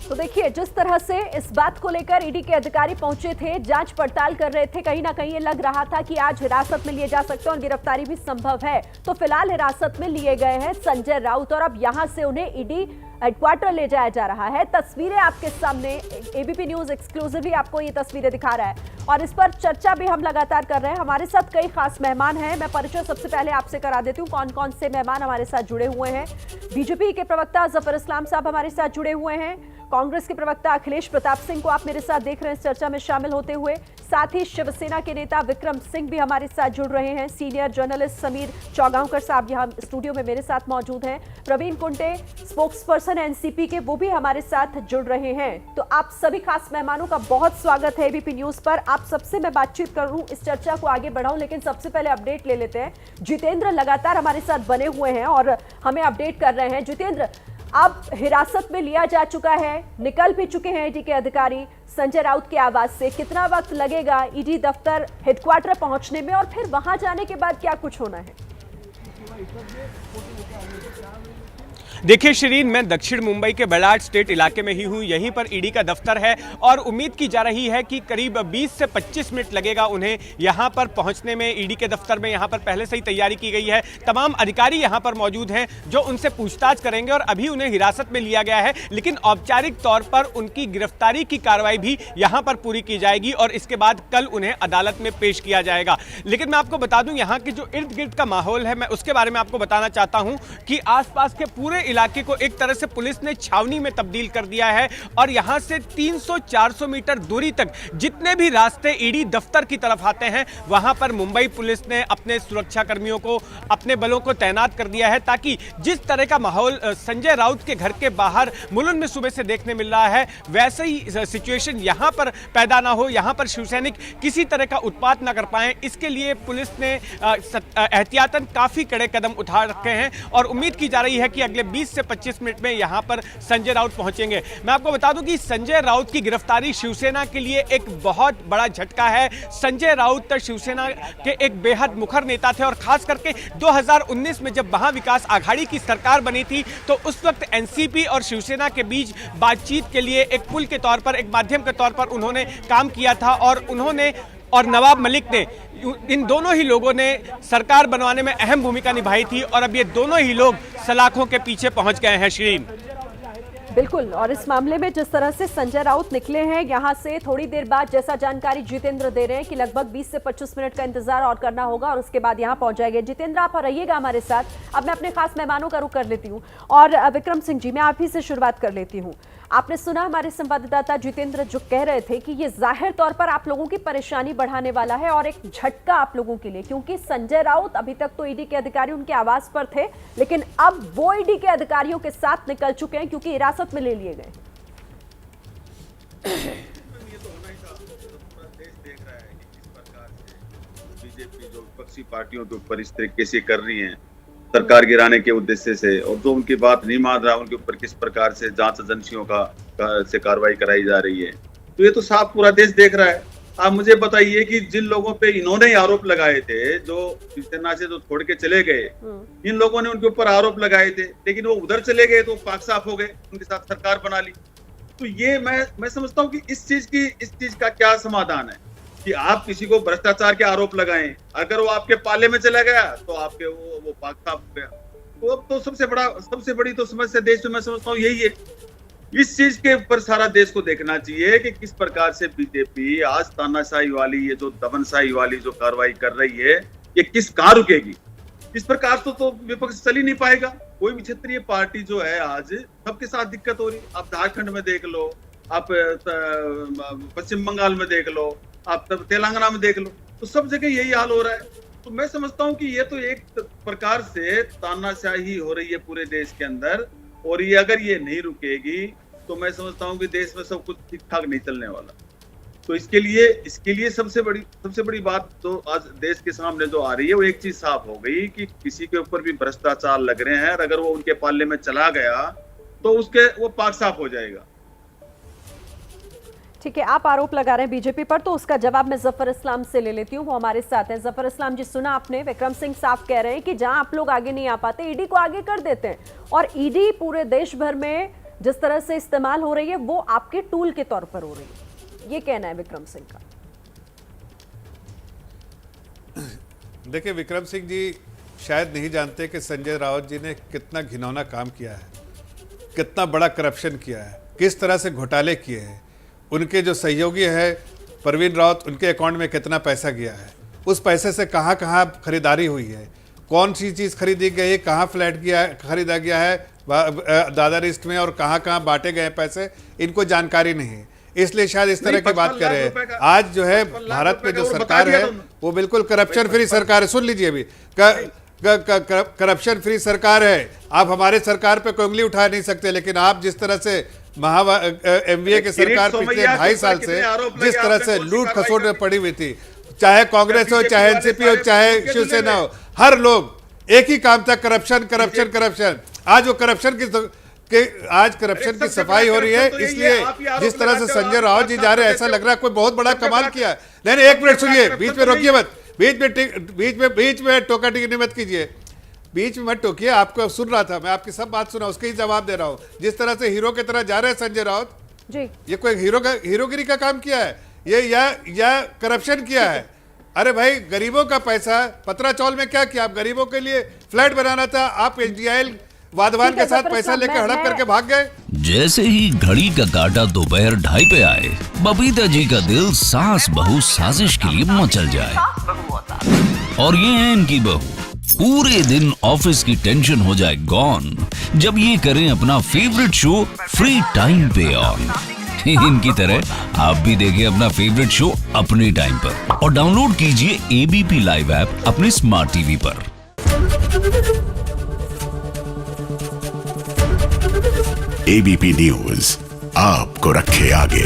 तो देखिए, जिस तरह से इस बात को लेकर ईडी के अधिकारी पहुंचे थे, जांच पड़ताल कर रहे थे, कहीं ना कहीं ये लग रहा था कि आज हिरासत में लिए जा सकते हैं और गिरफ्तारी भी संभव है। तो फिलहाल हिरासत में लिए गए हैं संजय राउत और अब यहां से उन्हें ईडी हेडक्वार्टर ले जाया जा रहा है। तस्वीरें आपके सामने, एबीपी न्यूज एक्सक्लूसिवली आपको ये तस्वीरें दिखा रहा है और इस पर चर्चा भी हम लगातार कर रहे हैं। हमारे साथ कई खास मेहमान हैं। मैं परिचय सबसे पहले आपसे करा देती हूँ कौन कौन से मेहमान हमारे साथ जुड़े हुए हैं। बीजेपी के प्रवक्ता जफर इस्लाम साहब हमारे साथ जुड़े हुए हैं। कांग्रेस के प्रवक्ता अखिलेश प्रताप सिंह को आप मेरे साथ देख रहे हैं इस चर्चा में शामिल होते हुए। साथ ही शिवसेना के नेता विक्रम सिंह भी हमारे साथ जुड़ रहे हैं। सीनियर जर्नलिस्ट समीर चौगांवकर साहब यहाँ स्टूडियो में मेरे साथ मौजूद हैं। Praveen Kunte spokesperson NCP के, वो भी हमारे साथ जुड़ रहे हैं। तो आप सभी खास मेहमानों का बहुत स्वागत है एबीपी न्यूज पर। आप सबसे मैं बातचीत करूं, इस चर्चा को आगे बढ़ाऊं, लेकिन सबसे पहले अपडेट ले लेते हैं। जितेंद्र लगातार हमारे साथ बने हुए हैं और हमें अपडेट कर रहे हैं। जितेंद्र, अब हिरासत में लिया जा चुका है, निकल भी चुके हैं ईडी के अधिकारी संजय राउत के आवास से। कितना वक्त लगेगा ईडी दफ्तर हेडक्वार्टर पहुंचने में और फिर वहां जाने के बाद क्या कुछ होना है? देखिए शिरीन, मैं दक्षिण मुंबई के बेलाड स्टेट इलाके में ही हूँ। यहीं पर ईडी का दफ्तर है और उम्मीद की जा रही है कि करीब 20 से 25 मिनट लगेगा उन्हें यहाँ पर पहुँचने में। ईडी के दफ्तर में यहाँ पर पहले से ही तैयारी की गई है। तमाम अधिकारी यहाँ पर मौजूद हैं जो उनसे पूछताछ करेंगे और अभी उन्हें हिरासत में लिया गया है, लेकिन औपचारिक तौर पर उनकी गिरफ्तारी की कार्रवाई भी यहाँ पर पूरी की जाएगी और इसके बाद कल उन्हें अदालत में पेश किया जाएगा। लेकिन मैं आपको बता दूं, यहाँ के जो इर्द गिर्द का माहौल है, मैं उसके बारे में आपको बताना चाहता हूँ कि आसपास के पूरे इलाके को एक तरह से पुलिस ने छावनी में तब्दील कर दिया है और यहां से 300-400 मीटर दूरी तक जितने भी रास्ते ईडी दफ्तर की तरफ आते हैं, वहां पर मुंबई पुलिस ने अपने सुरक्षा कर्मियों को, अपने बलों को तैनात कर दिया है ताकि जिस तरह का माहौल संजय राउत के घर के बाहर मुलुंड में सुबह से देखने मिल रहा है, वैसे ही सिचुएशन यहां पर पैदा ना हो, यहां पर शिवसैनिक किसी तरह का उत्पात ना कर पाए। इसके लिए पुलिस ने एहतियातन काफी कड़े कदम उठा रखे हैं और उम्मीद की जा रही है कि अगले 20 से 25 मिनट में यहां पर संजय राउत पहुंचेंगे। मैं आपको बता दूं कि संजय राउत की गिरफ्तारी शिवसेना के लिए एक बहुत बड़ा झटका है। संजय राउत शिवसेना के एक बेहद मुखर नेता थे और खास करके 2019 में जब महाविकास आघाड़ी की सरकार बनी थी तो उस वक्त एनसीपी और शिवसेना के बीच बातचीत के लिए एक पुल के तौर पर, एक माध्यम के तौर पर उन्होंने काम किया था और उन्होंने और नवाब मलिक ने, इन दोनों ही लोगों ने सरकार बनवाने में अहम भूमिका निभाई थी और अब ये दोनों ही लोग सलाखों के पीछे पहुंच गए हैं शिरीन। बिल्कुल, और इस मामले में जिस तरह से संजय राउत निकले हैं यहां से थोड़ी देर बाद, जैसा जानकारी जितेंद्र दे रहे हैं कि लगभग 20 से 25 मिनट का इंतजार और करना होगा और उसके बाद यहां पहुंच जाएंगे। जितेंद्र, आप रहिएगा हमारे साथ। अब मैं अपने खास मेहमानों का रुख कर लेती हूं और विक्रम सिंह जी, मैं आप ही से शुरुआत कर लेती हूं। आपने सुना हमारे संवाददाता जितेंद्र जो कह रहे थे कि ये जाहिर तौर पर आप लोगों की परेशानी बढ़ाने वाला है और एक झटका आप लोगों के लिए, क्योंकि संजय राउत अभी तक तो ईडी के अधिकारी उनके आवास पर थे, लेकिन अब वो ईडी के अधिकारियों के साथ निकल चुके हैं क्योंकि हिरासत में ले लिए गए। बीजेपी जो विपक्षी पार्टियों के ऊपर इस तरीके से कर रही है सरकार गिराने के उद्देश्य से, और जो उनकी बात नहीं मान रहा उनके ऊपर किस प्रकार से जांच एजेंसियों से कार्रवाई कराई जा रही है, तो ये तो साफ पूरा देश देख रहा है। आप मुझे बताइए कि जिन लोगों पे इन्होंने आरोप लगाए थे, जो शिवसेना से जो छोड़ के चले गए, इन लोगों ने उनके ऊपर आरोप लगाए थे, लेकिन वो उधर चले गए तो पाक साफ हो गए, उनके साथ सरकार बना ली। तो ये मैं समझता हूँ कि इस चीज का क्या समाधान है कि आप किसी को भ्रष्टाचार के आरोप लगाएं, अगर वो आपके पाले में चला गया तो आपके वो पाक साफ हो गया। तो अब तो सबसे बड़ी तो समस्या देश में मैं समझता हूँ यही है। इस चीज के ऊपर सारा देश को देखना चाहिए कि किस प्रकार से बीजेपी आज तानाशाही वाली, ये जो दमनशाही वाली जो कार्रवाई कर रही है, ये किस कहाँ रुकेगी। इस प्रकार तो विपक्ष चल ही नहीं पाएगा। कोई भी क्षेत्रीय पार्टी जो है आज सबके साथ दिक्कत हो रही। आप झारखंड में देख लो, आप पश्चिम बंगाल में देख लो, आप तेलंगाना में देख लो, तो सब जगह यही हाल हो रहा है। तो मैं समझता हूँ कि ये तो एक प्रकार से तानाशाही हो रही है पूरे देश के अंदर, और ये अगर ये नहीं रुकेगी तो मैं समझता हूँ कि देश में सब कुछ ठीक ठाक नहीं चलने वाला। तो इसके लिए सबसे बड़ी बात तो आज देश के सामने जो आ रही है वो एक चीज साफ हो गई कि किसी के ऊपर भी भ्रष्टाचार लग रहे हैं, अगर वो उनके पाले में चला गया तो वो पाक साफ हो जाएगा। ठीक है, आप आरोप लगा रहे हैं बीजेपी पर, तो उसका जवाब मैं जफर इस्लाम से ले लेती हूँ, वो हमारे साथ हैं। जफर इस्लाम जी, सुना आपने, विक्रम सिंह साफ कह रहे हैं कि जहां आप लोग आगे नहीं आ पाते ईडी को आगे कर देते हैं और ईडी पूरे देश भर में जिस तरह से इस्तेमाल हो रही है वो आपके टूल के तौर पर हो रही है, ये कहना है विक्रम सिंह का। देखिए, विक्रम सिंह जी शायद नहीं जानते कि संजय राउत जी ने कितना घिनौना काम किया है, कितना बड़ा करप्शन किया है, किस तरह से घोटाले किए हैं। उनके जो सहयोगी है परवीन राउत, उनके अकाउंट में कितना पैसा गया है, उस पैसे से कहाँ कहाँ खरीदारी हुई है, कौन सी चीज़ खरीदी गई है, कहाँ फ्लैट खरीदा गया है दादर ईस्ट में और कहाँ कहाँ बांटे गए पैसे, इनको जानकारी नहीं है, इसलिए शायद इस तरह की बात कर रहे हैं। आज जो है भारत में जो सरकार है वो बिल्कुल करप्शन फ्री सरकार है। सुन लीजिए, अभी करप्शन फ्री सरकार है। आप हमारे सरकार पे कोई उंगली उठा नहीं सकते, लेकिन आप जिस तरह से एमवीए की सरकार पिछले 2.5 साल से जिस तरह से लूट खसोट में पड़ी हुई थी, चाहे कांग्रेस हो, चाहे एनसीपी हो, चाहे शिवसेना हो, हर लोग एक ही काम था, करप्शन करप्शन करप्शन। आज वो करप्शन की सफाई हो रही है। इसलिए जिस तरह से संजय राउत जी जा रहे हैं, ऐसा लग रहा है कोई बहुत बड़ा कमाल किया है। नहीं, एक मिनट सुनिए, बीच में रोकिए मत, बीच में टोका टिकनी मत कीजिए, बीच में मत टोकिए। आपको सुन रहा था मैं, आपकी सब बात सुना, उसके ही जवाब दे रहा हूँ। जिस तरह से हीरो की तरह जा रहे हैं संजय राउत जी, ये कोई हीरोगिरी का काम किया है ये या करप्शन किया है? अरे भाई, गरीबों का पैसा पतराचौल में क्या किया? आप गरीबों के लिए फ्लैट बनाना था, आप एचडीआईएल वाधवान के साथ पैसा लेकर हड़प करके भाग गए। जैसे ही घड़ी का काटा दोपहर 2:30 पे आए, बबीता जी का दिल सास बहू साजिश के लिए मचल जाए। और ये है इनकी बहू, पूरे दिन ऑफिस की टेंशन हो जाए गॉन जब ये करें अपना फेवरेट शो फ्री टाइम पे ऑन। इनकी तरह आप भी देखिए अपना फेवरेट शो अपने टाइम पर और डाउनलोड कीजिए एबीपी लाइव ऐप अपने स्मार्ट टीवी पर। एबीपी न्यूज आपको रखे आगे।